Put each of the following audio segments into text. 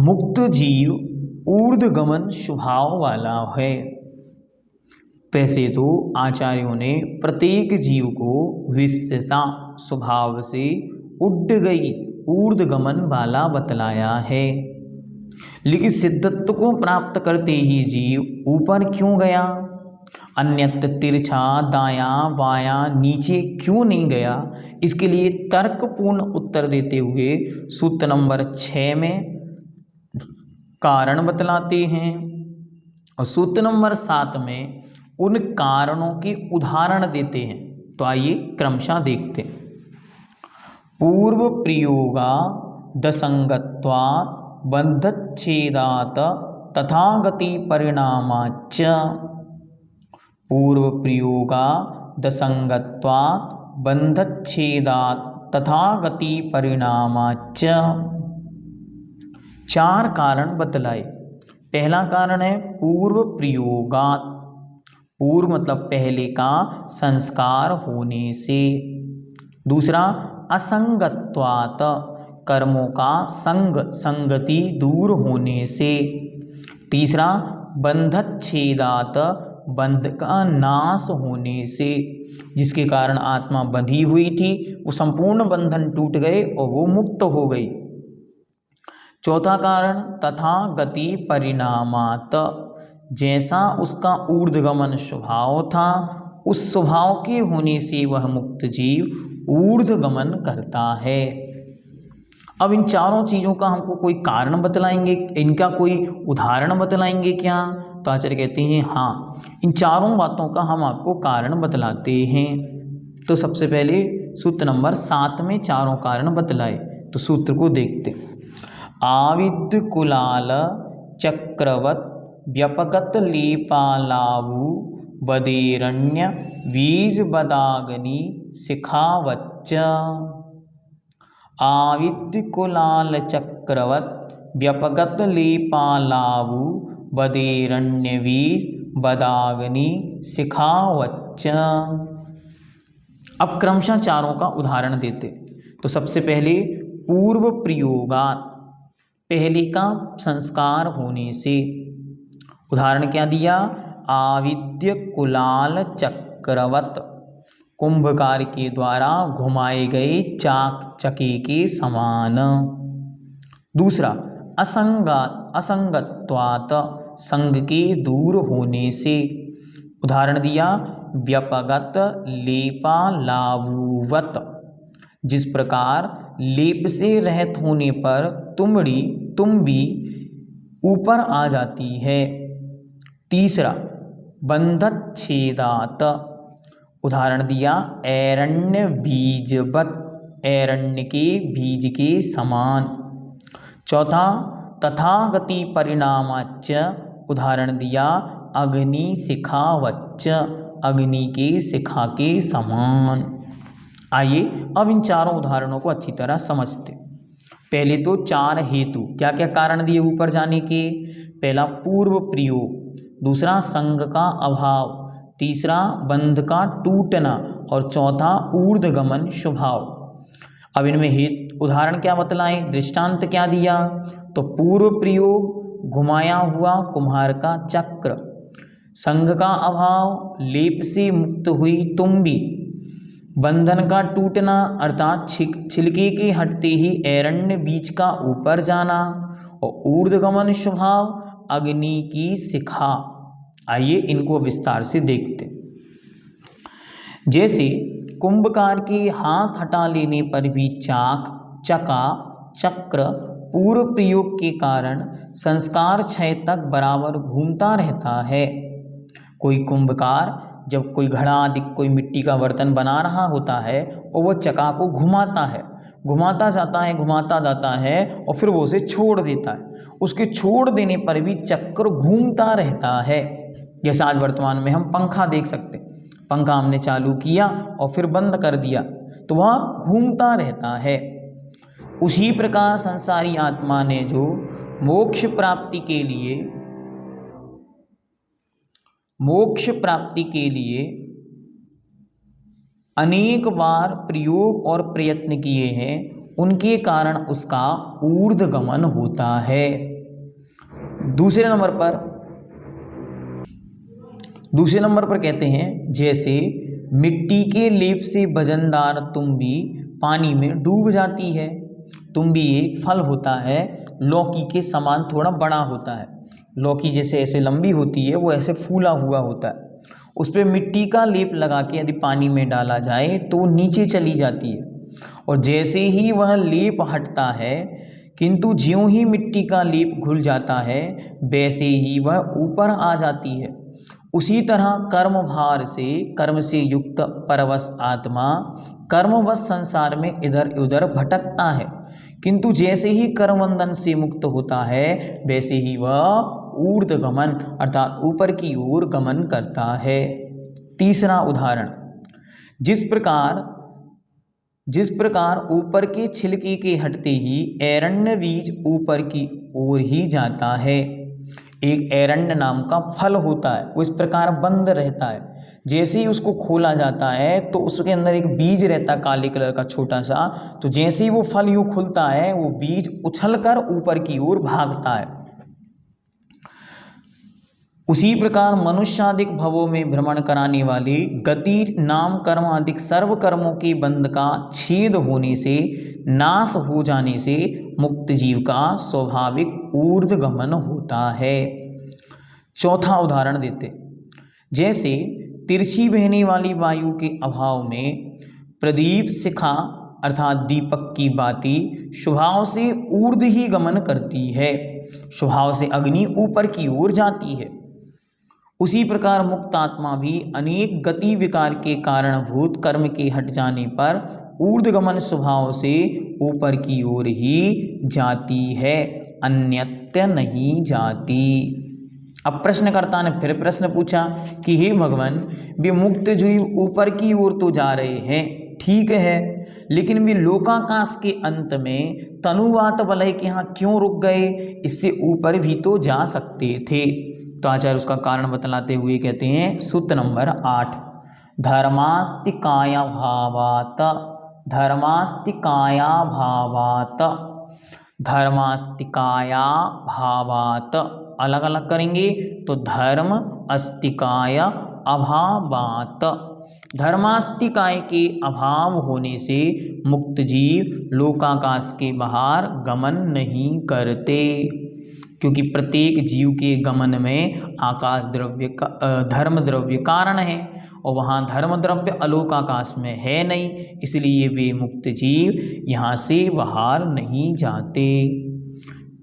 मुक्त जीव ऊर्ध्वगमन स्वभाव वाला है। वैसे तो आचार्यों ने प्रत्येक जीव को विशेषा स्वभाव से उड्ड गई ऊर्ध्वगमन वाला बतलाया है, लेकिन सिद्धत्व को प्राप्त करते ही जीव ऊपर क्यों गया, अन्यत्र तिरछा दायां बायां नीचे क्यों नहीं गया, इसके लिए तर्कपूर्ण उत्तर देते हुए सूत्र नंबर 6 में कारण बतलाते हैं और सूत्र नंबर 7 में उन कारणों के उदाहरण देते हैं। तो आइए क्रमशः देखते हैं। पूर्व प्रयोगा दसंगत्वा बंधच्छेदात तथा गति परिणामाच्च। पूर्व प्रयोगा दसंगत्वा बंधच्छेदात तथा गति परिणामाच्च। 4 कारण बतलाए। पहला कारण है पूर्व प्रयोगात, पूर्व मतलब पहले का संस्कार होने से। दूसरा असंगत्वात, कर्मों का संगति दूर होने से। तीसरा बंधच्छेदात, बंध का नाश होने से, जिसके कारण आत्मा बंधी हुई थी वो संपूर्ण बंधन टूट गए और वो मुक्त हो गई। चौथा कारण तथा गति परिणामात, जैसा उसका ऊर्ध्वगमन स्वभाव था उस स्वभाव के होने से वह मुक्त जीव ऊर्ध्वगमन करता है। अब इन चारों चीज़ों का हमको कोई कारण बतलाएंगे, इनका कोई उदाहरण बतलाएंगे क्या? तो आचार्य कहते हैं हाँ, इन चारों बातों का हम आपको कारण बतलाते हैं। तो सबसे पहले सूत्र नंबर 7 में चारों कारण बतलाए, तो सूत्र को देखते। आविद्य कुलाल चक्रवत व्यपगत लेपालावु बदेरण्य बीज बदागनी शिखावच्च। आविद्य कुलाल चक्रवत व्यपगत लेपालावु बदेरण्य बीज बदागनी शिखावच्च। अब क्रमशः चारों का उदाहरण देते। तो सबसे पहले पूर्व प्रयोगात, पहले का संस्कार होने से। उदाहरण क्या दिया? आविद्य कुलाल चक्रवत, कुंभकार के द्वारा घुमाए गए चाक चके के समान। दूसरा असंगत्वात, संग के दूर होने से। उदाहरण दिया व्यपगत लेपालावुवत, जिस प्रकार लेप से रहित होने पर तुम भी ऊपर आ जाती है। तीसरा बंधच्छेदात, उदाहरण दिया ऐरण्य बीजवत, ऐरण्य के बीज के समान। चौथा तथा गति परिणामाच्च, उदाहरण दिया अग्नि शिखावच्च, अग्नि के शिखा के समान। आइए अब इन चारों उदाहरणों को अच्छी तरह समझते। पहले तो 4 हेतु, क्या क्या कारण दिए ऊपर जाने के? पहला पूर्व प्रयोग, दूसरा संग का अभाव, तीसरा बंध का टूटना और चौथा ऊर्ध्वगमन स्वभाव। अब इनमें हेतु उदाहरण क्या बतलाएं, दृष्टांत क्या दिया? तो पूर्व प्रयोग घुमाया हुआ कुम्हार का चक्र, संग का अभाव लेप से मुक्त हुई तुम्बी, बंधन का टूटना अर्थात छिलके के हटते ही ऐरण्य बीज का ऊपर जाना और ऊर्ध्वगमन स्वभाव अग्नि की शिखा। आइए इनको विस्तार से देखते। जैसे कुंभकार के हाथ हटा लेने पर भी चाक चका चक्र पूर्व प्रयोग के कारण संस्कार क्षय तक बराबर घूमता रहता है। कोई कुंभकार जब कोई घड़ा आदि कोई मिट्टी का बर्तन बना रहा होता है और वो चका को घुमाता है, घुमाता जाता है और फिर वो उसे छोड़ देता है। उसके छोड़ देने पर भी चक्र घूमता रहता है। जैसे आज वर्तमान में हम पंखा देख सकते हैं, पंखा हमने चालू किया और फिर बंद कर दिया तो वह घूमता रहता है। उसी प्रकार संसारी आत्मा ने जो मोक्ष प्राप्ति के लिए अनेक बार प्रयोग और प्रयत्न किए हैं, उनके कारण उसका ऊर्ध्वगमन होता है। दूसरे नंबर पर कहते हैं जैसे मिट्टी के लेप से वजनदार तुम्बी पानी में डूब जाती है। तुम्बी एक फल होता है, लौकी के समान थोड़ा बड़ा होता है। लौकी जैसे ऐसे लंबी होती है, वो ऐसे फूला हुआ होता है। उस पर मिट्टी का लेप लगा के यदि पानी में डाला जाए तो वो नीचे चली जाती है, और जैसे ही वह लेप हटता है, किंतु ज्यों ही मिट्टी का लेप घुल जाता है वैसे ही वह ऊपर आ जाती है। उसी तरह कर्म भार से, कर्म से युक्त परवश आत्मा कर्मवश संसार में इधर उधर भटकता है, किंतु जैसे ही कर्मबंधन से मुक्त होता है वैसे ही वह ऊर्ध्वगमन अर्थात ऊपर की ओर गमन करता है। तीसरा उदाहरण, जिस प्रकार ऊपर के छिलके के हटते ही एरण्य बीज ऊपर की ओर ही जाता है। एक एरण्य नाम का फल होता है, वो इस प्रकार बंद रहता है। जैसे ही उसको खोला जाता है तो उसके अंदर एक बीज रहता है काले कलर का छोटा सा, तो जैसे ही वो फल यूँ खुलता है वो बीज उछलकर ऊपर की ओर भागता है। उसी प्रकार मनुष्यादिक भवों में भ्रमण कराने वाली गति नाम कर्म आदि सर्व कर्मों के बंध का छेद होने से, नाश हो जाने से मुक्त जीव का स्वाभाविक ऊर्ध्वगमन होता है। चौथा उदाहरण देते, जैसे तिरछी बहने वाली वायु के अभाव में प्रदीप शिखा अर्थात दीपक की बाती स्वभाव से ऊर्ध्व ही गमन करती है, स्वभाव से अग्नि ऊपर की ओर जाती है। उसी प्रकार मुक्त आत्मा भी अनेक गति विकार के कारणभूत कर्म के हट जाने पर ऊर्ध्वगमन स्वभाव से ऊपर की ओर ही जाती है, अन्यत्र नहीं जाती। अब प्रश्नकर्ता ने फिर प्रश्न पूछा कि हे भगवान, वे मुक्त जीव ऊपर की ओर तो जा रहे हैं, ठीक है, लेकिन वे लोकाकाश के अंत में तनुवात वलय के यहाँ क्यों रुक गए? इससे ऊपर भी तो जा सकते थे। तो आचार्य उसका कारण बतलाते हुए कहते हैं सूत्र नंबर 8, धर्मास्तिकाया भावात, धर्मास्तिकाया भावात, धर्मास्तिकाया भावात अलग अलग करेंगे तो धर्म अस्तिकाय अभावात, धर्मास्तिकाय के अभाव होने से मुक्त जीव लोकाकाश के बाहर गमन नहीं करते, क्योंकि प्रत्येक जीव के गमन में आकाश द्रव्य का धर्म द्रव्य कारण है, और वहाँ धर्म द्रव्य अलोकाकाश में है नहीं, इसलिए वे मुक्त जीव यहाँ से बाहर नहीं जाते।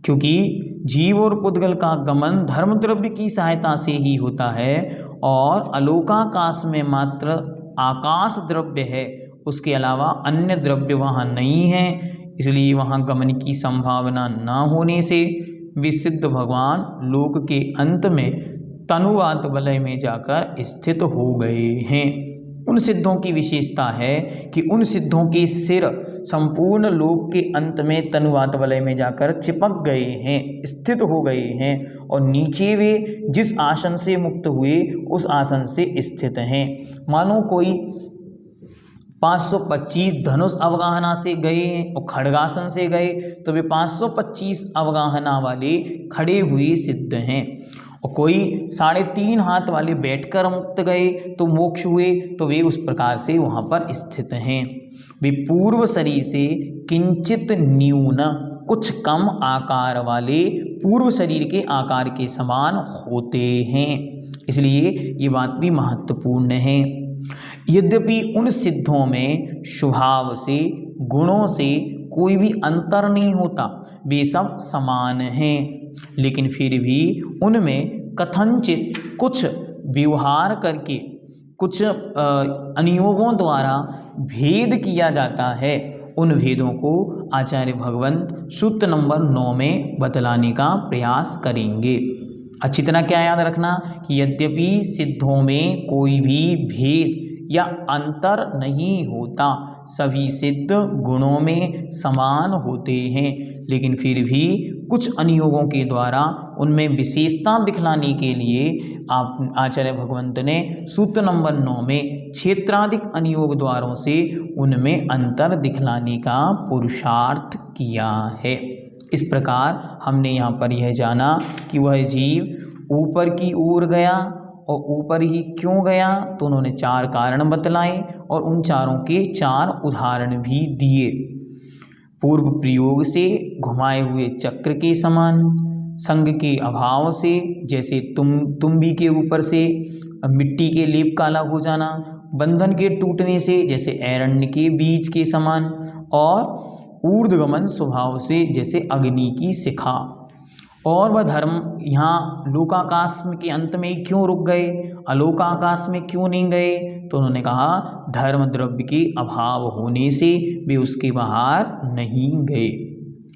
क्योंकि जीव और पुद्गल का गमन धर्म द्रव्य की सहायता से ही होता है, और अलोकाकाश में मात्र आकाश द्रव्य है, उसके अलावा अन्य द्रव्य वहाँ नहीं है, इसलिए वहाँ गमन की संभावना न होने से वे सिद्ध भगवान लोक के अंत में तनुवात वलय में जाकर स्थित हो गए हैं। उन सिद्धों की विशेषता है कि उन सिद्धों के सिर संपूर्ण लोक के अंत में तनुवात वलय में जाकर चिपक गए हैं, स्थित हो गए हैं, और नीचे वे जिस आसन से मुक्त हुए उस आसन से स्थित हैं। मानो कोई 525 धनुष अवगाहना से गए और खड़गासन से गए, तो वे 525 अवगाहना वाले खड़े हुए सिद्ध हैं, और कोई 3.5 हाथ वाले बैठकर मुक्त गए तो मोक्ष हुए, तो वे उस प्रकार से वहाँ पर स्थित हैं। वे पूर्व शरीर से किंचित न्यून कुछ कम आकार वाले पूर्व शरीर के आकार के समान होते हैं, इसलिए ये बात भी महत्वपूर्ण है। यद्यपि उन सिद्धों में स्वभाव से गुणों से कोई भी अंतर नहीं होता, वे सब समान हैं, लेकिन फिर भी उनमें कथनचित कुछ व्यवहार करके कुछ अनियोगों द्वारा भेद किया जाता है। उन भेदों को आचार्य भगवंत सूत्र नंबर 9 में बतलाने का प्रयास करेंगे। अच्छी तरह क्या याद रखना कि यद्यपि सिद्धों में कोई भी भेद या अंतर नहीं होता, सभी सिद्ध गुणों में समान होते हैं, लेकिन फिर भी कुछ अनियोगों के द्वारा उनमें विशेषता दिखलाने के लिए आप आचार्य भगवंत ने सूत्र नंबर 9 में क्षेत्राधिक अनियोग द्वारों से उनमें अंतर दिखलाने का पुरुषार्थ किया है। इस प्रकार हमने यहाँ पर यह जाना कि वह जीव ऊपर की ओर गया और ऊपर ही क्यों गया, तो उन्होंने 4 कारण बतलाए और उन चारों के 4 उदाहरण भी दिए। पूर्व प्रयोग से घुमाए हुए चक्र के समान, संग के अभाव से जैसे तुम्बी के ऊपर से मिट्टी के लेप काला हो जाना, बंधन के टूटने से जैसे ऐरण्य के बीज के समान, और ऊर्ध्वगमन स्वभाव से जैसे अग्नि की शिखा। और वह धर्म यहाँ लोकाकाश के अंत में ही क्यों रुक गए, अलोकाकाश में क्यों नहीं गए, तो उन्होंने कहा धर्म द्रव्य के अभाव होने से वे उसके बाहर नहीं गए।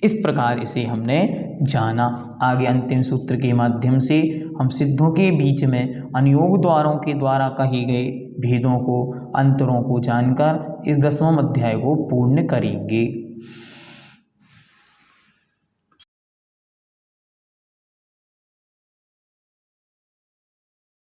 इस प्रकार इसे हमने जाना। आगे अंतिम सूत्र के माध्यम से हम सिद्धों के बीच में अनियोग द्वारों के द्वारा कहे गए भेदों को, अंतरों को जानकर इस 10वां अध्याय को पूर्ण करेंगे।